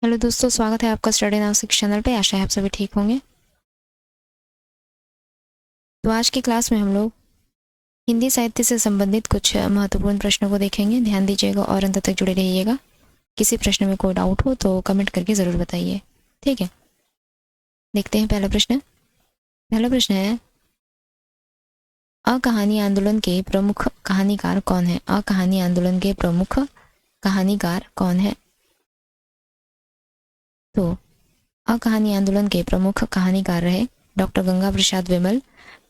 Hello दोस्तों, स्वागत है आपका स्टडी नाउ सिक्स चैनल पे। आशा है आप सभी ठीक होंगे। तो आज की क्लास में हम लोग हिंदी साहित्य से संबंधित कुछ महत्वपूर्ण प्रश्नों को देखेंगे। ध्यान दीजिएगा और अंत तक जुड़े रहिएगा। किसी प्रश्न में कोई डाउट हो तो कमेंट करके ज़रूर बताइए, ठीक है। देखते हैं पहला प्रश्न। पहला प्रश्न है, अकहानी आंदोलन के प्रमुख कहानीकार कौन है? अकहानी आंदोलन के प्रमुख कहानीकार कौन है? तो अकहानी आंदोलन के प्रमुख कहानीकार रहे डॉक्टर गंगा प्रसाद विमल,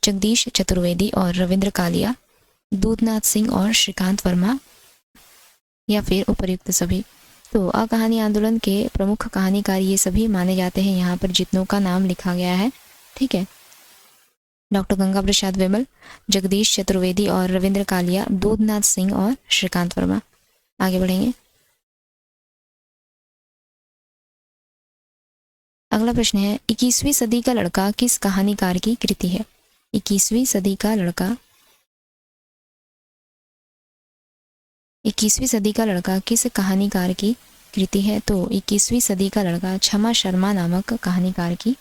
जगदीश चतुर्वेदी और रविंद्र कालिया, दूधनाथ सिंह और श्रीकांत वर्मा, या फिर उपर्युक्त सभी। तो अकहानी आंदोलन के प्रमुख कहानीकार ये सभी माने जाते हैं। यहाँ पर जितनों का नाम लिखा गया है, ठीक है। डॉक्टर गंगा प्रसाद विमल, जगदीश चतुर्वेदी और रविंद्र कालिया, दूधनाथ सिंह और श्रीकांत वर्मा। आगे बढ़ेंगे। अगला प्रश्न है, 21वीं सदी का लड़का किस कहानीकार की कृति है? 21वीं सदी का लड़का 21वीं सदी का लड़का किस कहानीकार की कृति है? तो 21वीं सदी का लड़का क्षमा शर्मा नामक कहानीकार की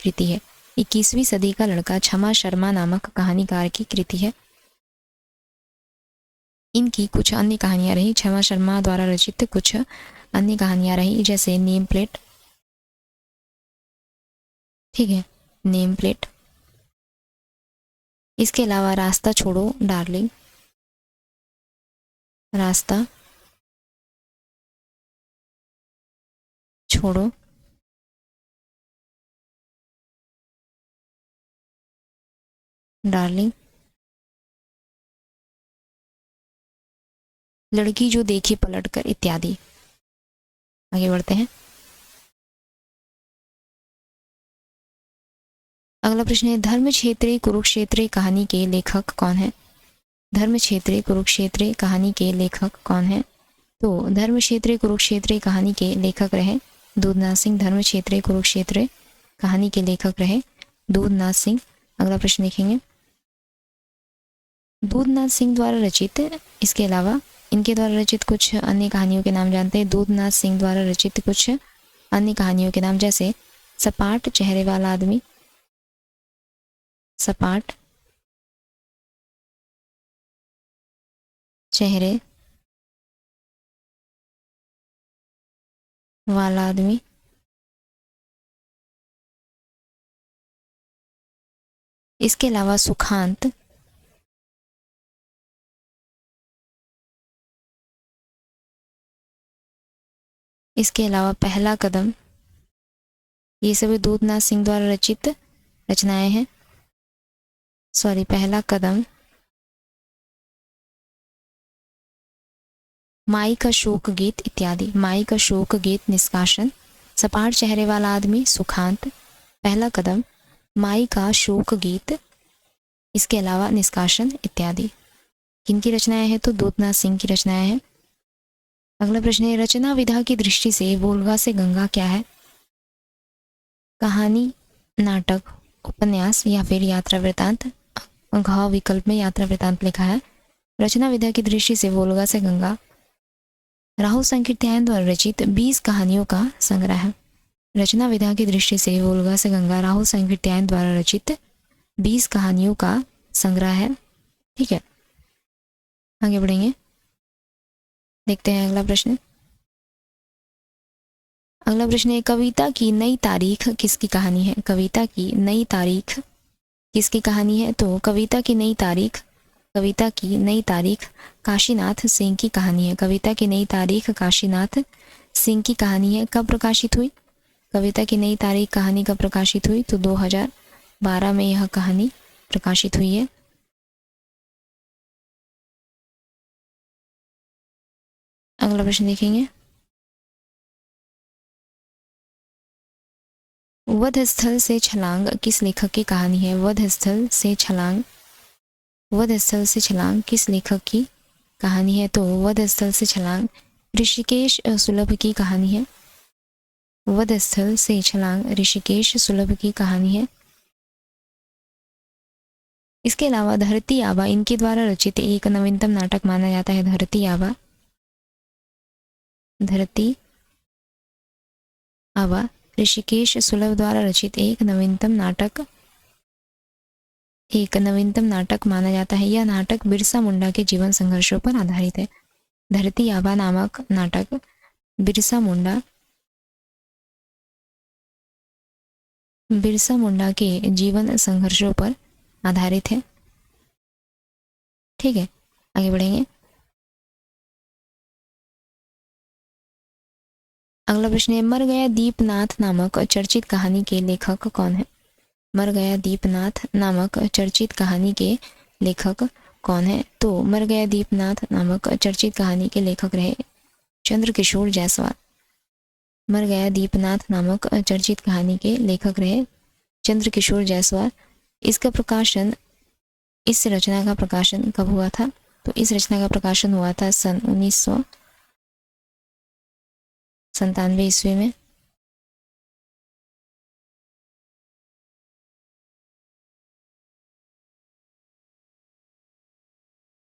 कृति है। 21वीं सदी का लड़का क्षमा शर्मा नामक कहानीकार की कृति है। इनकी कुछ अन्य कहानियां रही, क्षमा शर्मा द्वारा रचित कुछ अन्य कहानियां रही, जैसे नेम प्लेट, ठीक है, नेम प्लेट। इसके अलावा रास्ता छोड़ो डार्लिंग, रास्ता छोड़ो डार्लिंग, लड़की जो देखी पलटकर इत्यादि। आगे बढ़ते हैं। अगला प्रश्न है, धर्म क्षेत्रीय कुरुक्षेत्र कहानी के लेखक कौन है? धर्म क्षेत्रीय कुरुक्षेत्र कहानी के लेखक कौन है? तो धर्म क्षेत्रीय कुरुक्षेत्र कहानी के लेखक रहे दूधनाथ सिंह। धर्म क्षेत्रीय कुरुक्षेत्र कहानी के लेखक रहे दूधनाथ सिंह। अगला प्रश्न देखेंगे, दूधनाथ सिंह द्वारा रचित, इसके अलावा इनके द्वारा रचित कुछ अन्य कहानियों के नाम जानते हैं। दूधनाथ सिंह द्वारा रचित कुछ अन्य कहानियों के नाम, जैसे सपाट चेहरे वाला आदमी, सपाट चेहरे वाला आदमी, इसके अलावा सुखांत, इसके अलावा पहला कदम, ये सभी दूधनाथ सिंह द्वारा रचित रचनाएं हैं। सॉरी, पहला कदम, माई का शोक गीत इत्यादि। माई का शोक गीत, निष्कासन, सपाट चेहरे वाला आदमी, सुखांत, पहला कदम, माई का शोक गीत, इसके अलावा निष्कासन इत्यादि। किनकी रचनाएं हैं? तो दूधनाथ सिंह की रचनाएं हैं। अगला प्रश्न है, रचना विधा की दृष्टि से वोल्गा से गंगा क्या है? कहानी, नाटक, उपन्यास या फिर यात्रा वृतांत। घ विकल्प में यात्रा वृतांत लिखा है। रचना विधा की दृष्टि से वोल्गा से गंगा राहुल संकीर्त्यायन द्वारा रचित 20 कहानियों का संग्रह है। रचना विधा की दृष्टि से वोल्गा से गंगा राहुल संकीर्त्यायन द्वारा रचित 20 कहानियों का संग्रह है, ठीक है। आगे बढ़ेंगे, देखते हैं अगला प्रश्न। अगला प्रश्न है, कविता की नई तारीख किसकी कहानी है? कविता की नई तारीख किसकी कहानी है? तो कविता की नई तारीख, कविता की नई तारीख काशीनाथ सिंह की कहानी है। कविता की नई तारीख काशीनाथ सिंह की कहानी है। कब प्रकाशित हुई? कविता की नई तारीख कहानी कब प्रकाशित हुई? तो 2012 में यह कहानी प्रकाशित हुई है। अगला प्रश्न देखेंगे, वध स्थल से छलांग किस लेखक की कहानी है? वध स्थल से छलांग, वध स्थल से छलांग किस लेखक की कहानी है? तो वध स्थल से छलांग ऋषिकेश सुलभ की कहानी है। वध स्थल से छलांग ऋषिकेश सुलभ की कहानी है। इसके अलावा धरती आबा इनके द्वारा रचित एक नवीनतम नाटक माना जाता है। धरती आबा, धरती आवा ऋषिकेश सुलभ द्वारा रचित एक नवीनतम नाटक माना जाता है। यह नाटक बिरसा मुंडा के जीवन संघर्षों पर आधारित है। धरती आबा नामक नाटक बिरसा मुंडा के जीवन संघर्षों पर आधारित है। ठीक है, आगे बढ़ेंगे। अगला प्रश्न है, मर गया दीपनाथ नामक चर्चित कहानी के लेखक कौन है? मर गया दीपनाथ नामक चर्चित कहानी के लेखक कौन है? तो मर गया दीपनाथ नामक चर्चित कहानी के लेखक रहे चंद्रकिशोर जायसवाल। मर गया दीपनाथ नामक चर्चित कहानी के लेखक रहे चंद्रकिशोर जायसवाल। इस रचना का प्रकाशन कब हुआ था? तो इस रचना का प्रकाशन हुआ था सन 1997 ईस्वी में।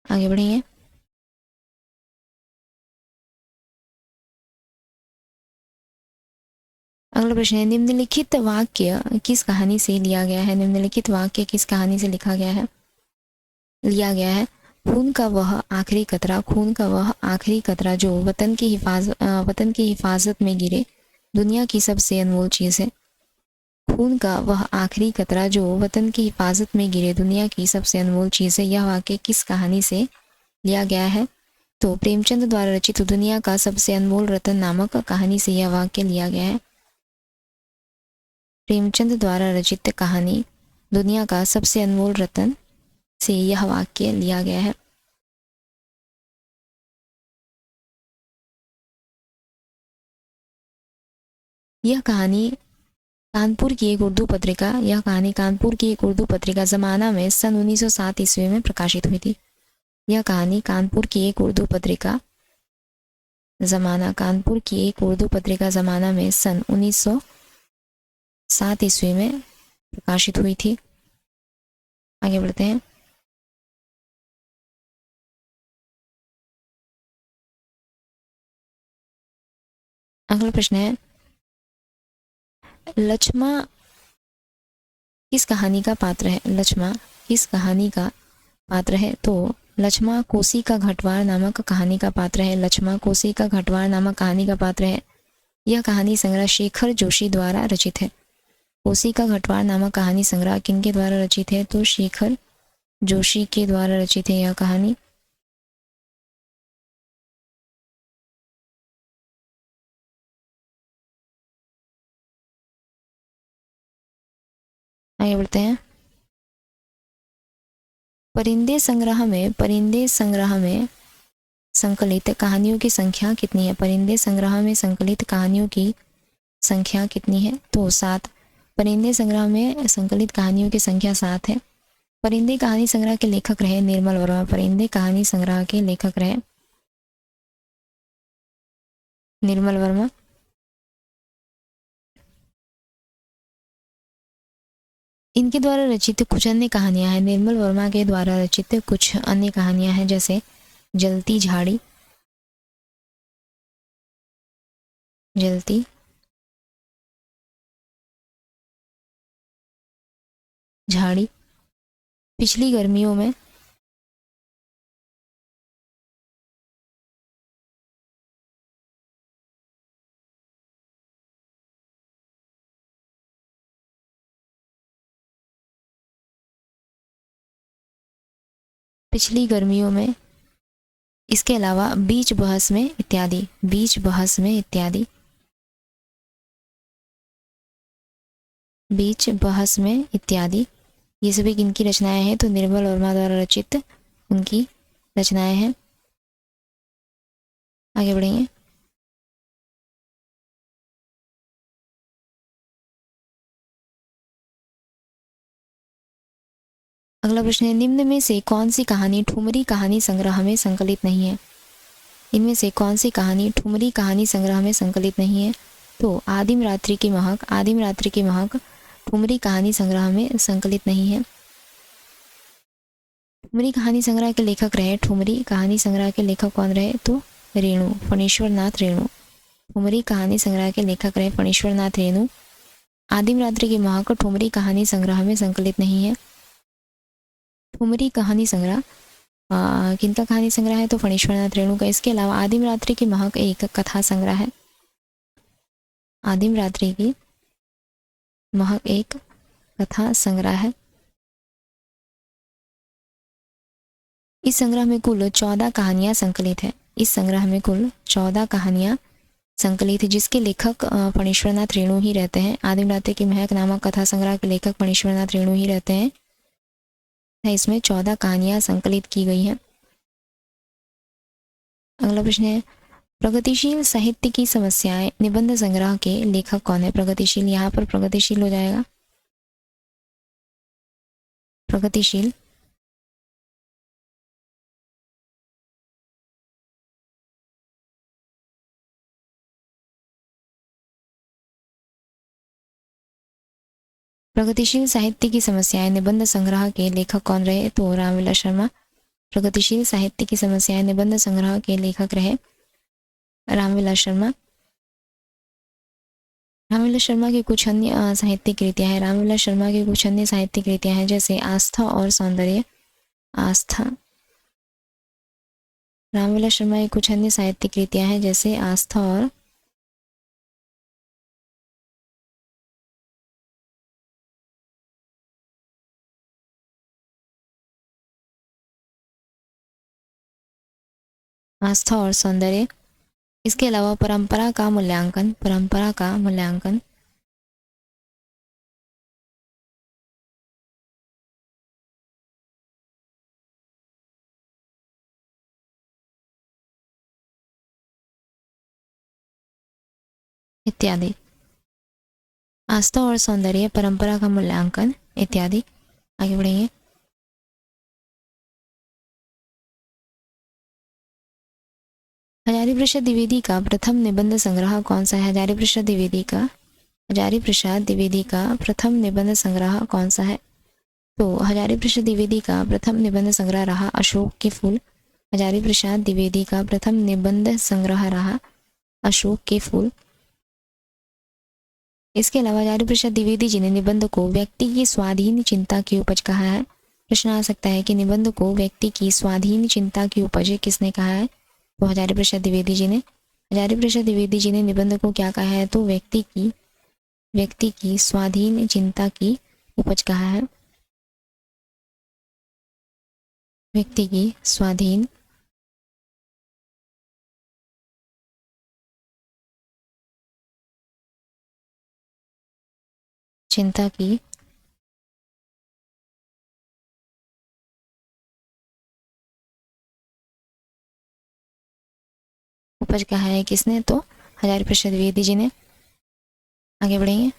आगे बढ़ेंगे। अगला प्रश्न है, निम्नलिखित वाक्य किस कहानी से लिया गया है? निम्नलिखित वाक्य किस कहानी से लिया गया है? खून का वह आखिरी कतरा जो वतन की हिफाजत में गिरे दुनिया की सबसे अनमोल चीज है। खून का वह आखिरी कतरा जो वतन की हिफाजत में गिरे दुनिया की सबसे अनमोल चीज है। यह वाक्य किस कहानी से लिया गया है? तो प्रेमचंद द्वारा रचित दुनिया का सबसे अनमोल रतन नामक कहानी से यह वाक्य लिया गया है। प्रेमचंद द्वारा रचित कहानी दुनिया का सबसे अनमोल रतन से यह वाक्य लिया गया है। यह कहानी कानपुर की एक उर्दू पत्रिका जमाना में सन 1907 ईस्वी में प्रकाशित हुई थी। यह कहानी कानपुर की एक उर्दू पत्रिका जमाना में सन 1907 ईस्वी में प्रकाशित हुई थी। आगे बढ़ते हैं। अगला प्रश्न है, लक्ष्मा किस कहानी का पात्र है? लक्ष्मा किस कहानी का पात्र है? तो लक्ष्मा कोसी का घटवार नामक कहानी का पात्र है। लक्ष्मा कोसी का घटवार नामक कहानी का पात्र है। यह कहानी संग्रह शेखर जोशी द्वारा रचित है। कोसी का घटवार नामक कहानी संग्रह किनके द्वारा रचित है? तो शेखर जोशी के द्वारा रचित है यह कहानी। आगे बढ़ते हैं। परिंदे संग्रह में संकलित कहानियों की संख्या कितनी है? परिंदे संग्रह में संकलित कहानियों की संख्या कितनी है? तो 7। परिंदे संग्रह में संकलित कहानियों की संख्या 7 है। परिंदे कहानी संग्रह के लेखक रहे निर्मल वर्मा। परिंदे कहानी संग्रह के लेखक रहे निर्मल वर्मा। इनके द्वारा रचित कुछ अन्य कहानियां हैं। निर्मल वर्मा के द्वारा रचित कुछ अन्य कहानियां हैं जैसे जलती झाड़ी, पिछली गर्मियों में, इसके अलावा बीच बहस में इत्यादि ये सभी किनकी रचनाएं हैं? तो निर्मल वर्मा द्वारा रचित उनकी रचनाएं हैं। आगे बढ़ेंगे। अगला प्रश्न है, निम्न में से कौन सी कहानी ठुमरी कहानी संग्रह में संकलित नहीं है? इनमें से कौन सी कहानी ठुमरी कहानी संग्रह में संकलित नहीं है? तो आदिम रात्रि की महक ठुमरी कहानी संग्रह में संकलित नहीं है। ठुमरी कहानी संग्रह के लेखक रहे ठुमरी कहानी संग्रह के लेखक कौन रहे? तो रेणु, फणीश्वर नाथ रेणु। ठुमरी कहानी संग्रह के लेखक रहे फणीश्वर नाथ रेणु। आदिम रात्रि की महक ठुमरी कहानी संग्रह में संकलित नहीं है। ठुमरी कहानी संग्रह किनका कहानी संग्रह है? तो फणीश्वर नाथ रेणु का। इसके अलावा आदिम रात्रि की महक एक कथा संग्रह है। आदिम रात्रि की महक एक कथा संग्रह है। इस संग्रह में कुल 14 कहानियां संकलित है। इस संग्रह में कुल 14 कहानियां संकलित है, जिसके लेखक फणीश्वर नाथ रेणु ही रहते हैं। आदिम रात्रि की महक नामक कथा संग्रह के लेखक फणीश्वर नाथ रेणु ही रहते हैं। इसमें 14 कहानियां संकलित की गई हैं। अगला प्रश्न है, प्रगतिशील साहित्य की समस्याएं निबंध संग्रह के लेखक कौन है? प्रगतिशील, यहाँ पर प्रगतिशील हो जाएगा। प्रगतिशील प्रगतिशील साहित्य की समस्याएं निबंध संग्रह के लेखक कौन रहे? तो रामविलास शर्मा। प्रगतिशील साहित्य की समस्याएं निबंध संग्रह के लेखक रहे रामविलास शर्मा। रामविलास शर्मा की कुछ अन्य साहित्यिक कृतियां हैं। रामविलास शर्मा की कुछ अन्य साहित्यिक कृतियां हैं, जैसे आस्था और सौंदर्य। आस्था। रामविलास शर्मा की कुछ अन्य साहित्यिक कृतियां हैं, जैसे आस्था और आस्था और सौंदर्य। इसके अलावा परंपरा का मूल्यांकन। परंपरा का मूल्यांकन। इत्यादि। आस्था और सौंदर्य, परंपरा का मूल्यांकन इत्यादि। आगे बढ़ेंगे। हजारी प्रसाद द्विवेदी का प्रथम निबंध संग्रह कौन सा है? हजारी प्रसाद द्विवेदी का प्रथम निबंध संग्रह कौन सा है? तो हजारी प्रसाद द्विवेदी का प्रथम निबंध संग्रह रहा अशोक के फूल। हजारी प्रसाद द्विवेदी का प्रथम निबंध संग्रह रहा अशोक के फूल। इसके अलावा हजारी प्रसाद द्विवेदी जी ने निबंध को व्यक्ति की स्वाधीन चिंता की उपज कहा है। प्रश्न आ सकता है कि निबंध को व्यक्ति की स्वाधीन चिंता की उपज किसने कहा है? तो हजारी प्रसाद द्विवेदी जी ने। हजारी प्रसाद द्विवेदी जी ने निबंध को क्या कहा है? तो व्यक्ति की स्वाधीन चिंता की उपज कहा है। व्यक्ति की स्वाधीन चिंता की उपज कहा है किसने? तो हजारी प्रसाद द्विवेदी जी ने। आगे बढ़ेंगे।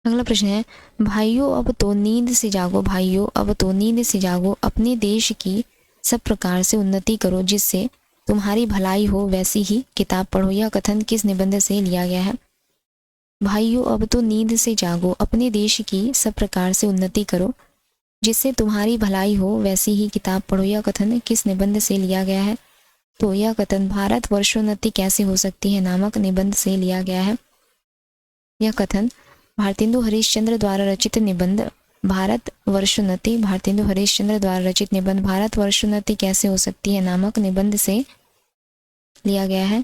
अगला प्रश्न है, भाइयों अब तो नींद से जागो, भाइयों अब तो नींद से जागो, अपने देश की सब प्रकार से उन्नति करो जिससे तुम्हारी भलाई हो, वैसी ही किताब पढ़ो। यह कथन किस निबंध से लिया गया है? भाइयों अब तो नींद से जागो, अपने देश की सब प्रकार से उन्नति करो जिससे तुम्हारी भलाई हो, वैसी ही किताब पढ़ो। यह कथन किस निबंध से लिया गया है? तो यह कथन भारत वर्षोन्नति कैसे हो सकती है नामक निबंध से लिया गया है। यह कथन भारतेंदु हरिश्चंद्र द्वारा रचित निबंध भारत वर्षोन्नति, भारतेंदु हरिश्चंद्र द्वारा रचित निबंध भारत वर्षोन्नति कैसे हो सकती है नामक निबंध से लिया गया है।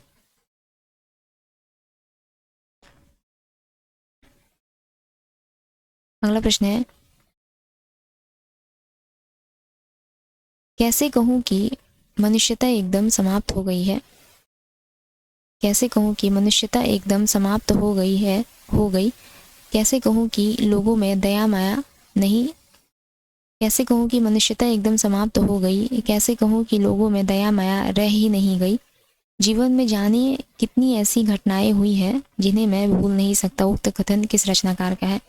अगला प्रश्न है, कैसे कहूं कि मनुष्यता एकदम समाप्त हो गई है? कैसे कहूं कि मनुष्यता एकदम समाप्त हो गई। कैसे कहूं कि लोगों में दया माया नहीं। कैसे कहूं कि मनुष्यता एकदम समाप्त हो गई। कैसे कहूं कि लोगों में दया माया रह ही नहीं गई। जीवन में जाने कितनी ऐसी घटनाएं हुई हैं जिन्हें मैं भूल नहीं सकता। उक्त कथन किस रचनाकार का है?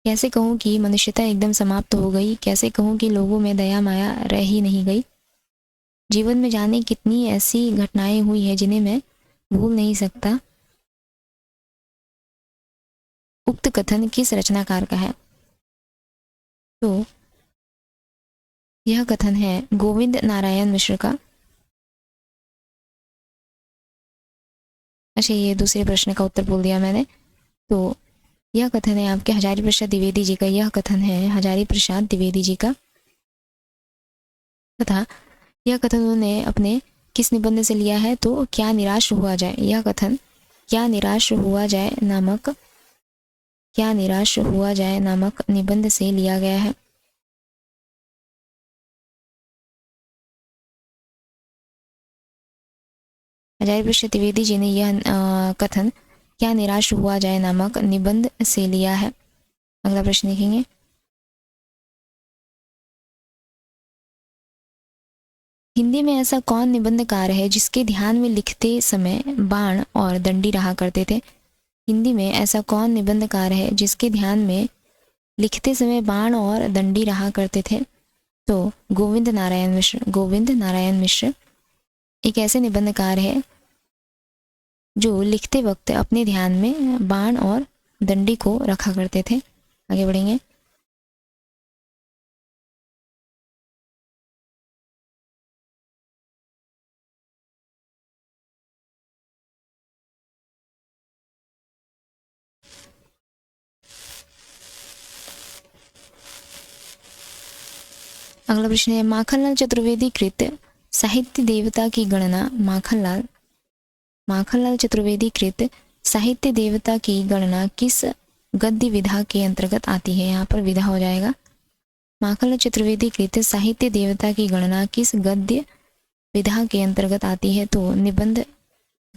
कैसे कहूं कि मनुष्यता एकदम समाप्त हो गई। कैसे कहूं कि लोगों में दया माया रह ही नहीं गई। जीवन में जाने कितनी ऐसी घटनाएं हुई है जिन्हें मैं भूल नहीं सकता। उक्त कथन किस रचनाकार का है? तो यह कथन है गोविंद नारायण मिश्र का। अच्छा, ये दूसरे प्रश्न का उत्तर बोल दिया मैंने। तो यह कथन है आपके हजारी प्रसाद द्विवेदी जी का। यह कथन है हजारी प्रसाद द्विवेदी जी का। तथा यह कथन उन्होंने अपने किस निबंध से लिया है? तो क्या निराश हुआ जाए। यह कथन क्या निराश हुआ जाए नामक क्या निराश हुआ जाए नामक निबंध से लिया गया है। हजारी प्रसाद द्विवेदी जी ने यह कथन क्या निराश हुआ जाए नामक निबंध से लिया है। अगला प्रश्न देखेंगे। हिंदी में ऐसा कौन निबंधकार है जिसके ध्यान में लिखते समय बाण और दंडी रहा करते थे? हिंदी में ऐसा कौन निबंधकार है जिसके ध्यान में लिखते समय बाण और दंडी रहा करते थे? तो गोविंद नारायण मिश्र। गोविंद नारायण मिश्र एक ऐसे निबंधकार है जो लिखते वक्त अपने ध्यान में बाण और दंडी को रखा करते थे। आगे बढ़ेंगे। अगला प्रश्न है माखनलाल चतुर्वेदी कृत साहित्य देवता की गणना माखनलाल चतुर्वेदी कृत साहित्य देवता की गणना किस गद्य विधा के अंतर्गत आती है? यहाँ पर विधा हो जाएगा। माखनलाल चतुर्वेदी कृत साहित्य देवता की गणना किस गद्य विधा के अंतर्गत आती है? तो निबंध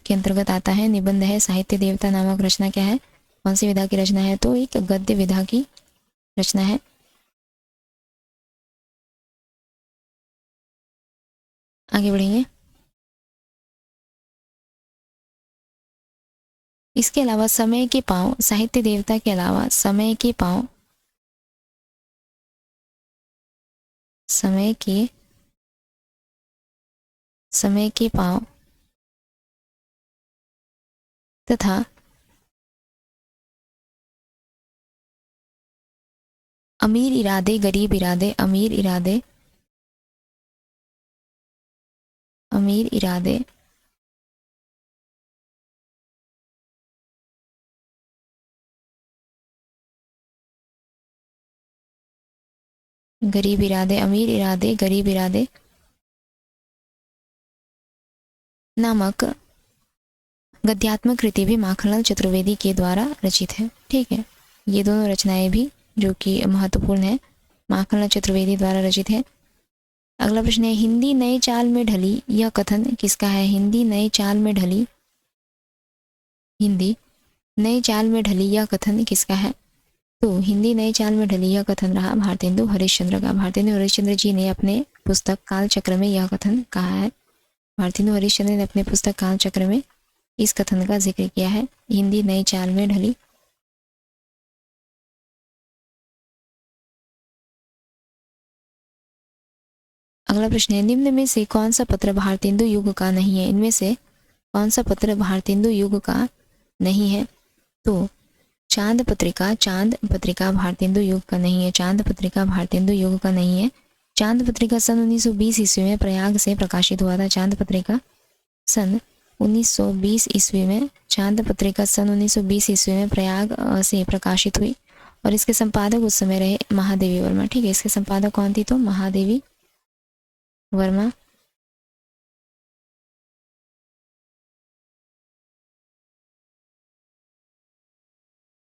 के अंतर्गत आता है। निबंध है साहित्य देवता नामक रचना क्या है? कौन सी विधा की रचना है? तो एक गद्य विधा की रचना है। आगे बढ़ेंगे। इसके अलावा समय के पांव साहित्य देवता के अलावा समय के पांव समय के समय के पांव तथा अमीर इरादे गरीब इरादे अमीर इरादे गरीब इरादे अमीर इरादे गरीब इरादे नामक गद्यात्मक कृति भी माखनलाल चतुर्वेदी के द्वारा रचित है। ठीक है, ये दोनों रचनाएं भी जो कि महत्वपूर्ण है माखनलाल चतुर्वेदी द्वारा रचित है। अगला प्रश्न है हिंदी नए चाल में ढली यह कथन किसका है? हिंदी नए चाल में ढली हिंदी नए चाल में ढली यह कथन किसका है? तो हिंदी नए चाल में ढली यह कथन रहा भारतेंदु हरिश्चंद्र का। भारतेंदु हरिश्चंद्र जी ने अपने पुस्तक कालचक्र में यह कथन कहा है। भारतेंदु हरिश्चंद्र ने अपने पुस्तक कालचक्र में इस कथन का जिक्र किया है, हिंदी नई चाल में ढली। अगला प्रश्न है निम्न में से कौन सा पत्र भारतेंदु युग का नहीं है? इनमें से कौन सा पत्र भारतेंदु युग का नहीं है? तो चांद पत्रिका भारतेंदु युग का नहीं है। चांद पत्रिका भारतेंदु युग का नहीं है। चांद पत्रिका सन 1920 ईस्वी में प्रयाग से प्रकाशित हुआ था। चांद पत्रिका सन 1920 ईस्वी में चांद पत्रिका सन 1920 ईस्वी में प्रयाग से प्रकाशित हुई और इसके संपादक उस समय रहे महादेवी वर्मा। ठीक है, इसके संपादक कौन थी? तो महादेवी वर्मा।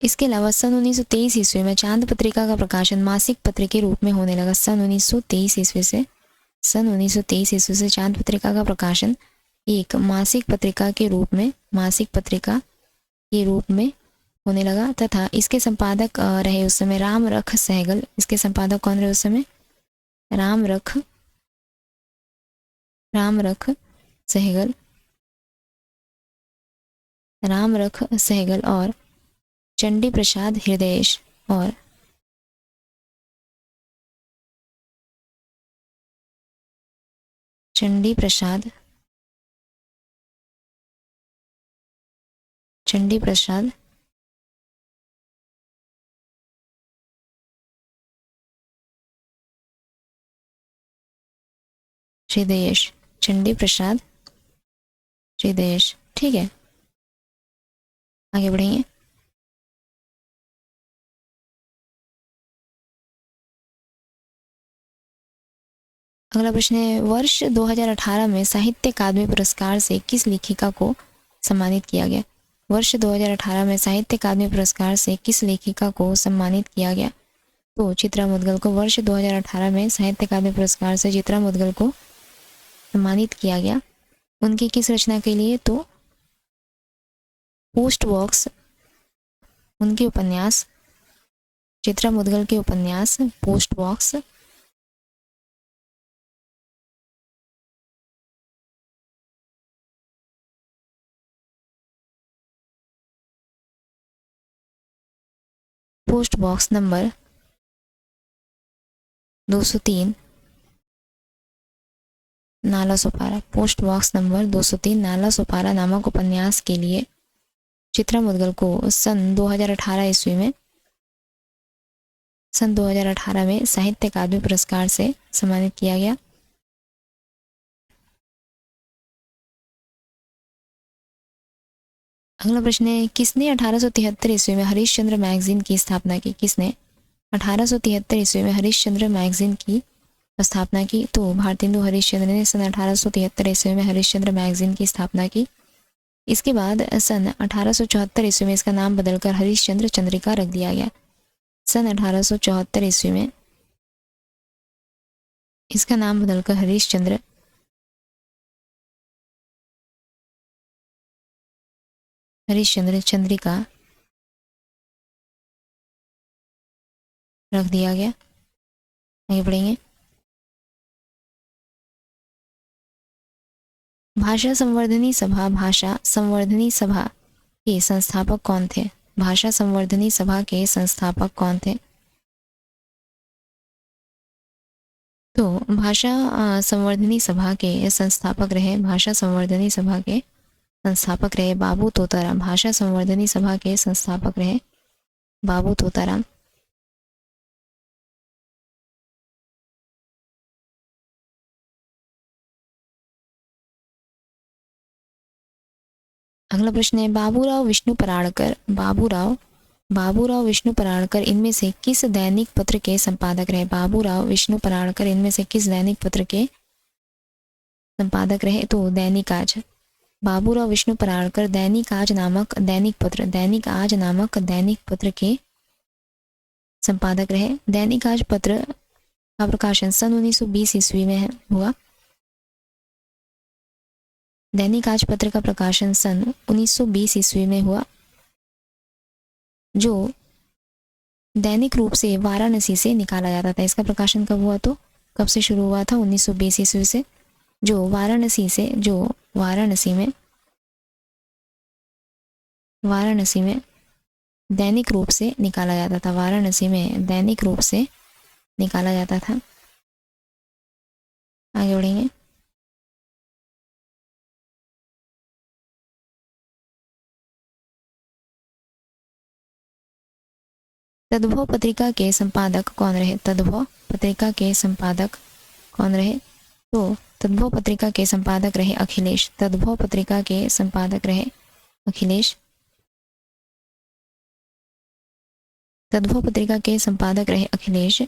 इसके अलावा सन 1923 ईस्वी में चांद पत्रिका का प्रकाशन मासिक पत्र के रूप में होने लगा। सन 1923 ईस्वी से चांद पत्रिका का प्रकाशन एक मासिक पत्रिका के रूप में होने लगा तथा इसके संपादक रहे उस समय राम रख सहगल। इसके संपादक कौन रहे उस समय? राम रख सहगल और चंडी प्रसाद हृदयेश और चंडी प्रसाद चंडी प्रसाद, हृदयेश, चंडी प्रसाद, हृदयेश। ठीक है, आगे बढ़ेंगे। अगला प्रश्न है, वर्ष 2018 में साहित्य अकादमी पुरस्कार से किस लेखिका को सम्मानित किया गया? वर्ष 2018 में साहित्य अकादमी पुरस्कार से किस लेखिका को सम्मानित किया गया? तो चित्रा मुद्गल को वर्ष 2018 में साहित्य अकादमी पुरस्कार से चित्रा मुद्गल को सम्मानित किया गया। उनकी किस रचना के लिए? तो पोस्ट बॉक्स, उनके उपन्यास, चित्रा मुद्गल के उपन्यास post box. Post box number 203 नाला सुपारा, पोस्ट बॉक्स नंबर 203 नाला सुपारा नामक उपन्यास के लिए चित्रा मुद्गल को सन 2018 ईस्वी में साहित्य अकादमी पुरस्कार से सम्मानित किया गया। अगला प्रश्न है, किसने 1873 ईस्वी में हरिश्चंद्र मैगजीन की स्थापना की? किसने 1873 ईस्वी में हरिश्चंद्र मैगजीन की स्थापना की? तो भारतेंदु हरिश्चंद्र ने सन 1873 ईस्वी में हरिश्चंद्र मैगजीन की स्थापना की। इसके बाद सन 1874 ईस्वी में इसका नाम बदलकर हरिश्चंद्र चंद्रिका रख दिया गया। सन 1874 ईस्वी में इसका नाम बदलकर हरिश्चंद्र चंद्रिका रख दिया गया। आगे बढ़ेंगे। भाषा संवर्धनी सभा के संस्थापक कौन थे? भाषा संवर्धनी सभा के संस्थापक कौन थे? तो भाषा संवर्धनी सभा के संस्थापक रहे बाबू तोताराम। भाषा संवर्धनी सभा के संस्थापक रहे बाबू तोताराम। अगला प्रश्न है, बाबूराव विष्णु पराड़कर इनमें से किस दैनिक पत्र के संपादक रहे? बाबूराव विष्णु पराड़कर इनमें से किस दैनिक पत्र के संपादक रहे? तो दैनिक आज। बाबूराव विष्णु पराड़कर दैनिक आज नामक दैनिक पत्र के संपादक रहे। दैनिक आज पत्र का प्रकाशन सन 1920 ईस्वी में हुआ। दैनिक आज पत्र का प्रकाशन सन 1920 ईस्वी में हुआ, जो दैनिक रूप से वाराणसी से निकाला जाता था। इसका प्रकाशन कब हुआ? तो कब से शुरू हुआ था? 1920 ईस्वी से, जो वाराणसी में दैनिक रूप से निकाला जाता था। वाराणसी में दैनिक रूप से निकाला जाता था। आगे बढ़ेंगे। तद्भव पत्रिका के संपादक कौन रहे? तद्भव पत्रिका के संपादक कौन रहे? तो तद्भव पत्रिका के संपादक रहे अखिलेश। तद्भव पत्रिका के संपादक रहे अखिलेश। तद्भव पत्रिका के संपादक रहे अखिलेश।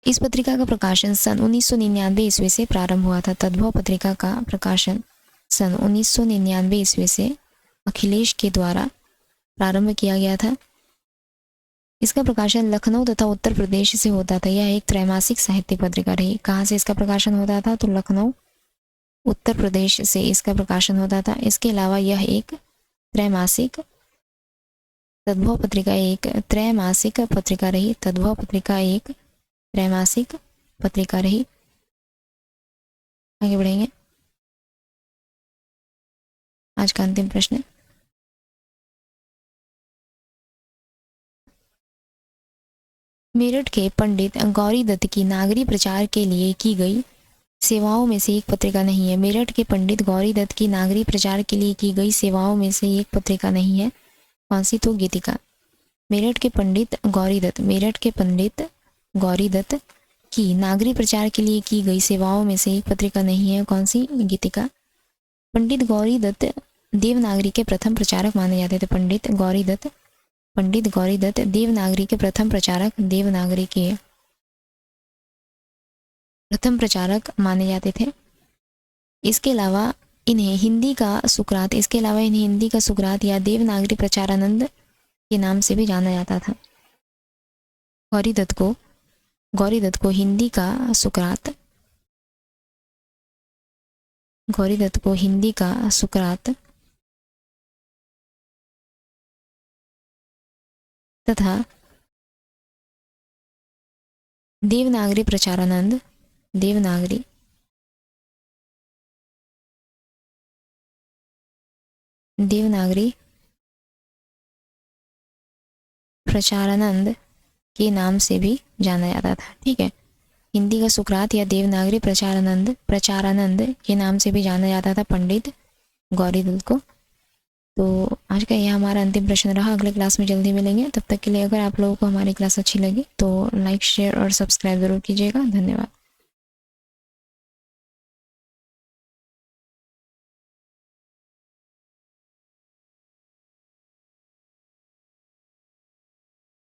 इस पत्रिका का प्रकाशन सन 1999 ईस्वी से प्रारंभ हुआ था। तद्भव पत्रिका का प्रकाशन सन 1999 ईस्वी से अखिलेश के द्वारा प्रारंभ किया गया था। इसका प्रकाशन लखनऊ तथा उत्तर प्रदेश से होता था। यह एक त्रैमासिक साहित्य पत्रिका रही। कहाँ से इसका प्रकाशन होता था? तो लखनऊ उत्तर प्रदेश से इसका प्रकाशन होता था। इसके अलावा यह एक त्रैमासिक, तद्भव पत्रिका एक त्रैमासिक पत्रिका रही। तद्भव पत्रिका एक त्रैमासिक पत्रिका रही। आगे बढ़ेंगे। आज का अंतिम प्रश्न, मेरठ के पंडित गौरी दत्त की नागरी प्रचार के लिए की गई सेवाओं में से एक पत्रिका नहीं है। मेरठ के पंडित गौरी दत्त की नागरी प्रचार के लिए की गई सेवाओं में से एक पत्रिका नहीं है। कौन सी? तो गीतिका। मेरठ के पंडित गौरी दत्त, मेरठ के पंडित गौरी दत्त की नागरी प्रचार के लिए की गई सेवाओं में से एक पत्रिका नहीं है। कौन सी? गीतिका। पंडित गौरी दत्त देवनागरी के प्रथम प्रचारक माने जाते थे। पंडित गौरी दत्त देवनागरी के प्रथम प्रचारक, देवनागरी के प्रथम प्रचारक माने जाते थे। इसके अलावा इन्हें हिंदी का सुकरात या देवनागरी प्रचारानंद के नाम से भी जाना जाता था। गौरी दत्त को हिंदी का सुकरात तथा देवनागरी प्रचारानंद, देवनागरी प्रचारानंद के नाम से भी जाना जाता था। ठीक है, हिंदी का सुकरात या देवनागरी प्रचारानंद के नाम से भी जाना जाता था पंडित गौरी दत्त को। तो आज का यह हमारा अंतिम प्रश्न रहा। अगले क्लास में जल्दी मिलेंगे। तब तक के लिए अगर आप लोगों को हमारी क्लास अच्छी लगी तो लाइक, शेयर और सब्सक्राइब जरूर कीजिएगा। धन्यवाद।